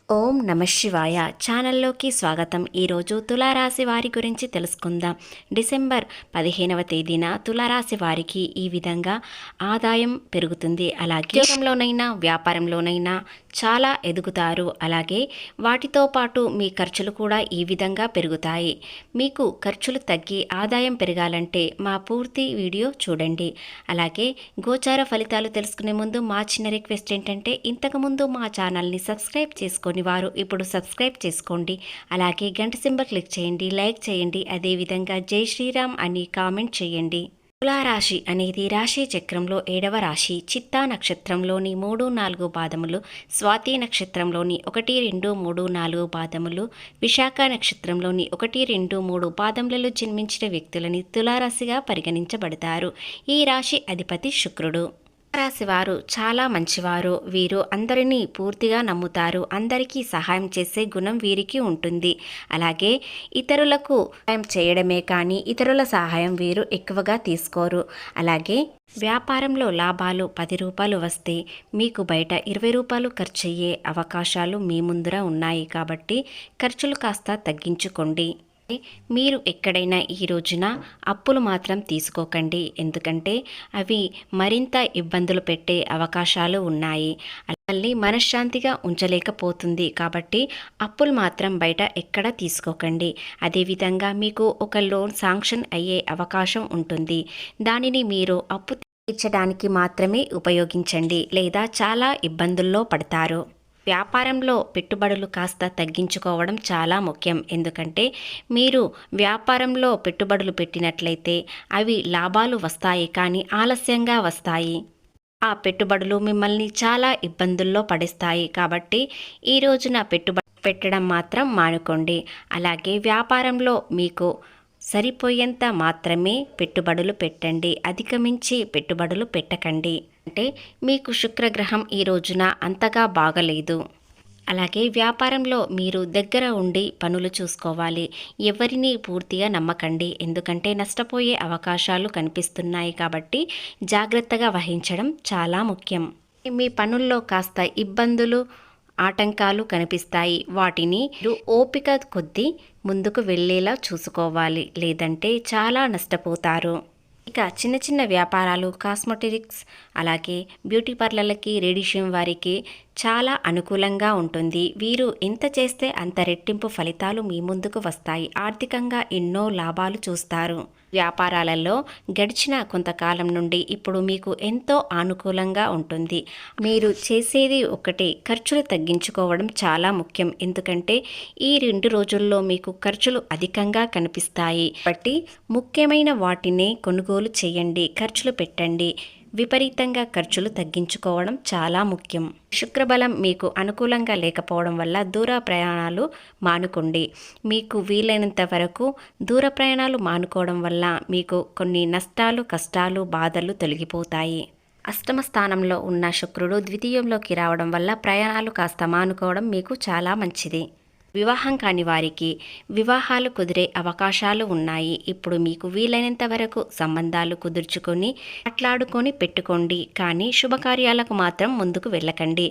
ఓం నమ శివాయ ఛానల్లోకి స్వాగతం. ఈరోజు తులారాశి వారి గురించి తెలుసుకుందాం. డిసెంబర్ 15వ తేదీన తులారాశి వారికి ఈ విధంగా ఆదాయం పెరుగుతుంది. అలాగే ఉద్యోగంలోనైనా వ్యాపారంలోనైనా చాలా ఎదుగుతారు. అలాగే వాటితో పాటు మీ ఖర్చులు కూడా ఈ విధంగా పెరుగుతాయి. మీకు ఖర్చులు తగ్గి ఆదాయం పెరగాలంటే మా పూర్తి వీడియో చూడండి. అలాగే గోచార ఫలితాలు తెలుసుకునే ముందు మా చిన్న రిక్వెస్ట్ ఏంటంటే, ఇంతకుముందు మా ఛానల్ని సబ్స్క్రైబ్ చేసుకొని వారు ఇప్పుడు సబ్స్క్రైబ్ చేసుకోండి. అలాగే గంట సింబల్ క్లిక్ చేయండి, లైక్ చేయండి. అదేవిధంగా జై శ్రీరామ్ అని కామెంట్ చేయండి. తులారాశి అనేది రాశి చక్రంలో 7వ రాశి. చిత్తా నక్షత్రంలోని 3, 4 పాదములు, స్వాతి నక్షత్రంలోని 1, 2, 3, 4 పాదములు, విశాఖ నక్షత్రంలోని 1, 2, 3 పాదములలో జన్మించిన వ్యక్తులని తులారాశిగా పరిగణించబడతారు. ఈ రాశి అధిపతి శుక్రుడు. రాశి వారు చాలా మంచివారు. వీరు అందరినీ పూర్తిగా నమ్ముతారు. అందరికీ సహాయం చేసే గుణం వీరికి ఉంటుంది. అలాగే ఇతరులకు సహాయం చేయడమే కానీ ఇతరుల సహాయం వీరు ఎక్కువగా తీసుకోరు. అలాగే వ్యాపారంలో లాభాలు 10 రూపాయలు వస్తే మీకు బయట 20 రూపాయలు ఖర్చు అయ్యే అవకాశాలు మీ ముందర ఉన్నాయి. కాబట్టి ఖర్చులు కాస్త తగ్గించుకోండి. మీరు ఎక్కడైనా ఈ రోజున అప్పులు మాత్రం తీసుకోకండి. ఎందుకంటే అవి మరింత ఇబ్బందులు పెట్టే అవకాశాలు ఉన్నాయి. మళ్ళీ మనశ్శాంతిగా ఉంచలేకపోతుంది. కాబట్టి అప్పులు మాత్రం బయట ఎక్కడ తీసుకోకండి. అదేవిధంగా మీకు ఒక లోన్ శాంక్షన్ అయ్యే అవకాశం ఉంటుంది. దానిని మీరు అప్పు తీర్చడానికి మాత్రమే ఉపయోగించండి, లేదా చాలా ఇబ్బందుల్లో పడతారు. వ్యాపారంలో పెట్టుబడులు కాస్త తగ్గించుకోవడం చాలా ముఖ్యం. ఎందుకంటే మీరు వ్యాపారంలో పెట్టుబడులు పెట్టినట్లయితే అవి లాభాలు వస్తాయి, కానీ ఆలస్యంగా వస్తాయి. ఆ పెట్టుబడులు మిమ్మల్ని చాలా ఇబ్బందుల్లో పడిస్తాయి. కాబట్టి ఈ రోజున పెట్టుబడి పెట్టడం మాత్రం మానుకోండి. అలాగే వ్యాపారంలో మీకు సరిపోయేంత మాత్రమే పెట్టుబడులు పెట్టండి. అధికమించి పెట్టుబడులు పెట్టకండి. అంటే మీకు శుక్రగ్రహం ఈ రోజున అంతగా బాగలేదు. అలాగే వ్యాపారంలో మీరు దగ్గర ఉండి పనులు చూసుకోవాలి. ఎవరిని పూర్తిగా నమ్మకండి. ఎందుకంటే నష్టపోయే అవకాశాలు కనిపిస్తున్నాయి. కాబట్టి జాగ్రత్తగా వహించడం చాలా ముఖ్యం. మీ పనుల్లో కాస్త ఇబ్బందులు, ఆటంకాలు కనిపిస్తాయి. వాటిని ఓపిక కొద్దీ ముందుకు వెళ్ళేలా చూసుకోవాలి, లేదంటే చాలా నష్టపోతారు. ఇక చిన్న చిన్న వ్యాపారాలు, కాస్మెటిక్స్, అలాగే బ్యూటీ పార్లర్లకి, రెడిషియం వారికి చాలా అనుకూలంగా ఉంటుంది. వీరు ఎంత చేస్తే అంత రెట్టింపు ఫలితాలు మీ ముందుకు వస్తాయి. ఆర్థికంగా ఎన్నో లాభాలు చూస్తారు. వ్యాపారాలలో గడిచిన కొంతకాలం నుండి ఇప్పుడు మీకు ఎంతో అనుకూలంగా ఉంటుంది. మీరు చేసేది ఒకటే, ఖర్చులు తగ్గించుకోవడం చాలా ముఖ్యం. ఎందుకంటే ఈ 2 రోజుల్లో మీకు ఖర్చులు అధికంగా కనిపిస్తాయి. కాబట్టి ముఖ్యమైన వాటిని కొనుగోలు చేయండి, ఖర్చులు పెట్టండి. విపరీతంగా ఖర్చులు తగ్గించుకోవడం చాలా ముఖ్యం. శుక్రబలం మీకు అనుకూలంగా లేకపోవడం వల్ల దూర ప్రయాణాలు మానుకోండి. మీకు వీలైనంత వరకు దూర ప్రయాణాలు మానుకోవడం వల్ల మీకు కొన్ని నష్టాలు, కష్టాలు, బాధలు తొలగిపోతాయి. అష్టమ స్థానంలో ఉన్న శుక్రుడు ద్వితీయంలోకి రావడం వల్ల ప్రయాణాలు కాస్త మానుకోవడం మీకు చాలా మంచిది. వివాహం కాని వారికి వివాహాలు కుదిరే అవకాశాలు ఉన్నాయి. ఇప్పుడు మీకు వీలైనంత వరకు సంబంధాలు కుదుర్చుకొని మాట్లాడుకొని పెట్టుకోండి, కానీ శుభకార్యాలకు మాత్రం ముందుకు వెళ్ళకండి.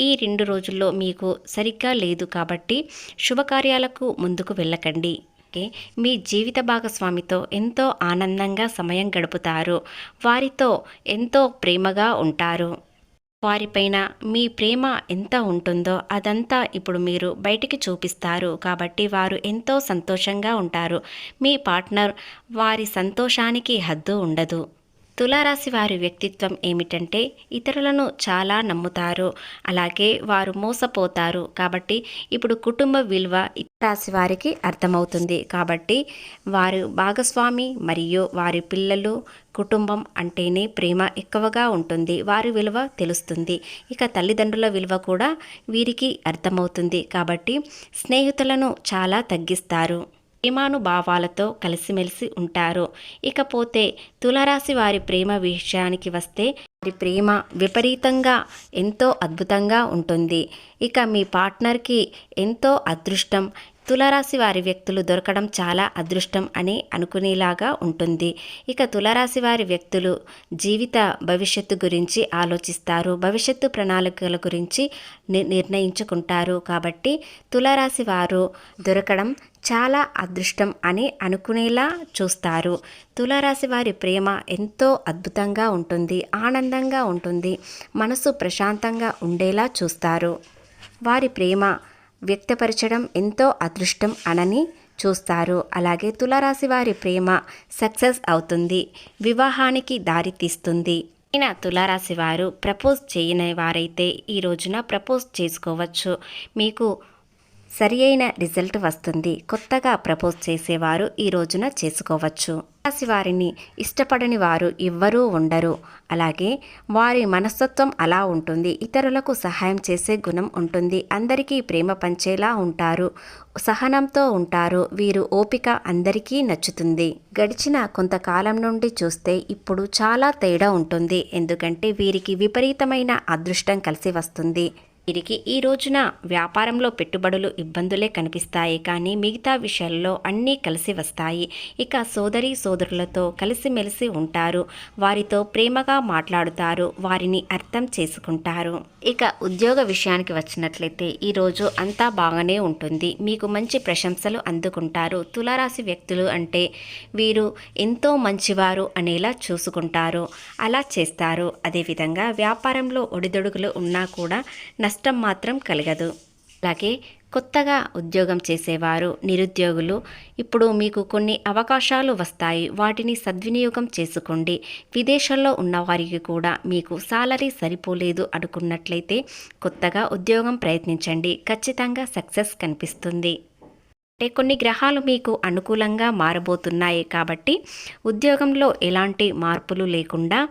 ఈ 2 రోజుల్లో మీకు సరిగ్గా లేదు కాబట్టి శుభకార్యాలకు ముందుకు వెళ్ళకండి. మీ జీవిత భాగస్వామితో ఎంతో ఆనందంగా సమయం గడుపుతారు. వారితో ఎంతో ప్రేమగా ఉంటారు. వారిపైన మీ ప్రేమ ఎంత ఉంటుందో అదంతా ఇప్పుడు మీరు బయటికి చూపిస్తారు. కాబట్టి వారు ఎంతో సంతోషంగా ఉంటారు. మీ పార్ట్నర్ వారి సంతోషానికి హద్దు ఉండదు. తులారాశి వారి వ్యక్తిత్వం ఏమిటంటే ఇతరులను చాలా నమ్ముతారు. అలాగే వారు మోసపోతారు. కాబట్టి ఇప్పుడు కుటుంబ విలువ రాశి వారికి అర్థమవుతుంది. కాబట్టి వారి భాగస్వామి మరియు వారి పిల్లలు, కుటుంబం అంటేనే ప్రేమ ఎక్కువగా ఉంటుంది. వారి విలువ తెలుస్తుంది. ఇక తల్లిదండ్రుల విలువ కూడా వీరికి అర్థమవుతుంది. కాబట్టి స్నేహితులను చాలా తగ్గిస్తారు. ప్రేమానుభావాలతో కలిసిమెలిసి ఉంటారు. ఇకపోతే తులారాశి వారి ప్రేమ విషయానికి వస్తే వారి ప్రేమ విపరీతంగా ఎంతో అద్భుతంగా ఉంటుంది. ఇక మీ పార్ట్నర్కి ఎంతో అదృష్టం, తులారాశి వారి వ్యక్తులు దొరకడం చాలా అదృష్టం అని అనుకునేలాగా ఉంటుంది. ఇక తులారాశి వారి వ్యక్తులు జీవిత భవిష్యత్తు గురించి ఆలోచిస్తారు, భవిష్యత్తు ప్రణాళికల గురించి నిర్ణయించుకుంటారు. కాబట్టి తులారాశి వారు దొరకడం చాలా అదృష్టం అని అనుకునేలా చూస్తారు. తులారాశి వారి ప్రేమ ఎంతో అద్భుతంగా ఉంటుంది, ఆనందంగా ఉంటుంది, మనసు ప్రశాంతంగా ఉండేలా చూస్తారు. వారి ప్రేమ వ్యక్తపరచడం ఎంతో అదృష్టం అనని చూస్తారు. అలాగే తులారాశి వారి ప్రేమ సక్సెస్ అవుతుంది, వివాహానికి దారితీస్తుంది. అయినా తులారాశి వారు ప్రపోజ్ చేయని వారైతే ఈ రోజున ప్రపోజ్ చేసుకోవచ్చు. మీకు సరి అయిన రిజల్ట్ వస్తుంది. కొత్తగా ప్రపోజ్ చేసేవారు ఈ రోజున చేసుకోవచ్చు. రాశి వారిని ఇష్టపడని వారు ఎవ్వరూ ఉండరు. అలాగే వారి మనస్తత్వం అలా ఉంటుంది. ఇతరులకు సహాయం చేసే గుణం ఉంటుంది. అందరికీ ప్రేమ పంచేలా ఉంటారు, సహనంతో ఉంటారు. వీరు ఓపిక అందరికీ నచ్చుతుంది. గడిచిన కొంతకాలం నుండి చూస్తే ఇప్పుడు చాలా తేడా ఉంటుంది. ఎందుకంటే వీరికి విపరీతమైన అదృష్టం కలిసి వస్తుంది. వీరికి ఈ రోజున వ్యాపారంలో పెట్టుబడులు ఇబ్బందులే కనిపిస్తాయి, కానీ మిగతా విషయాల్లో అన్నీ కలిసి వస్తాయి. ఇక సోదరులతో కలిసిమెలిసి ఉంటారు, వారితో ప్రేమగా మాట్లాడుతారు, వారిని అర్థం చేసుకుంటారు. ఇక ఉద్యోగ విషయానికి వచ్చినట్లయితే ఈరోజు అంతా బాగానే ఉంటుంది. మీకు మంచి ప్రశంసలు అందుకుంటారు. తులారాశి వ్యక్తులు అంటే వీరు ఎంతో మంచివారు అనేలా చూసుకుంటారు, అలా చేస్తారు. అదేవిధంగా వ్యాపారంలో ఒడిదొడుగులు ఉన్నా కూడా నష్టం మాత్రం కలగదు. అలాగే కొత్తగా ఉద్యోగం చేసేవారు, నిరుద్యోగులు ఇప్పుడు మీకు కొన్ని అవకాశాలు వస్తాయి, వాటిని సద్వినియోగం చేసుకోండి. విదేశాల్లో ఉన్నవారికి కూడా మీకు సాలరీ సరిపోలేదు అనుకున్నట్లయితే కొత్తగా ఉద్యోగం ప్రయత్నించండి, ఖచ్చితంగా సక్సెస్ కనిపిస్తుంది. అంటే కొన్ని గ్రహాలు మీకు అనుకూలంగా మారబోతున్నాయి కాబట్టి ఉద్యోగంలో ఎలాంటి మార్పులు లేకుండా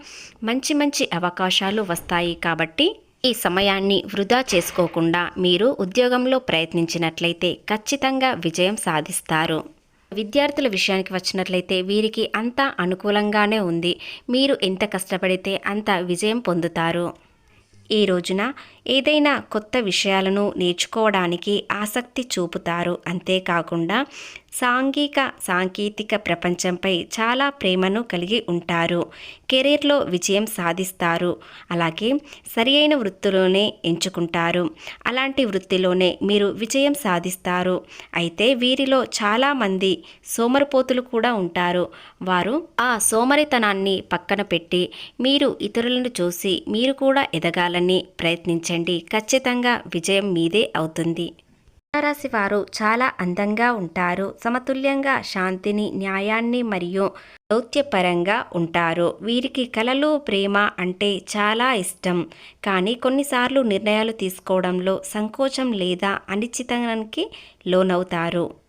మంచి అవకాశాలు వస్తాయి. కాబట్టి ఈ సమయాన్ని వృధా చేసుకోకుండా మీరు ఉద్యోగంలో ప్రయత్నించినట్లయితే ఖచ్చితంగా విజయం సాధిస్తారు. విద్యార్థుల విషయానికి వచ్చినట్లయితే వీరికి అంతా అనుకూలంగానే ఉంది. మీరు ఎంత కష్టపడితే అంత విజయం పొందుతారు. ఈ రోజున ఏదైనా కొత్త విషయాలను నేర్చుకోవడానికి ఆసక్తి చూపుతారు. అంతేకాకుండా సాంకేతిక ప్రపంచంపై చాలా ప్రేమను కలిగి ఉంటారు. కెరీర్లో విజయం సాధిస్తారు. అలాగే సరి అయిన వృత్తిలోనే ఎంచుకుంటారు. అలాంటి వృత్తిలోనే మీరు విజయం సాధిస్తారు. అయితే వీరిలో చాలామంది సోమరిపోతులు కూడా ఉంటారు. వారు ఆ సోమరితనాన్ని పక్కన పెట్టి మీరు ఇతరులను చూసి మీరు కూడా ఎదగాలని ప్రయత్నించండి. ఖచ్చితంగా విజయం మీదే అవుతుంది. తులారాశి వారు చాలా అందంగా ఉంటారు, సమతుల్యంగా శాంతిని, న్యాయాన్ని మరియు దౌత్యపరంగా ఉంటారు. వీరికి కలలు, ప్రేమ అంటే చాలా ఇష్టం. కానీ కొన్నిసార్లు నిర్ణయాలు తీసుకోవడంలో సంకోచం లేదా అనిశ్చితానికి లోనవుతారు.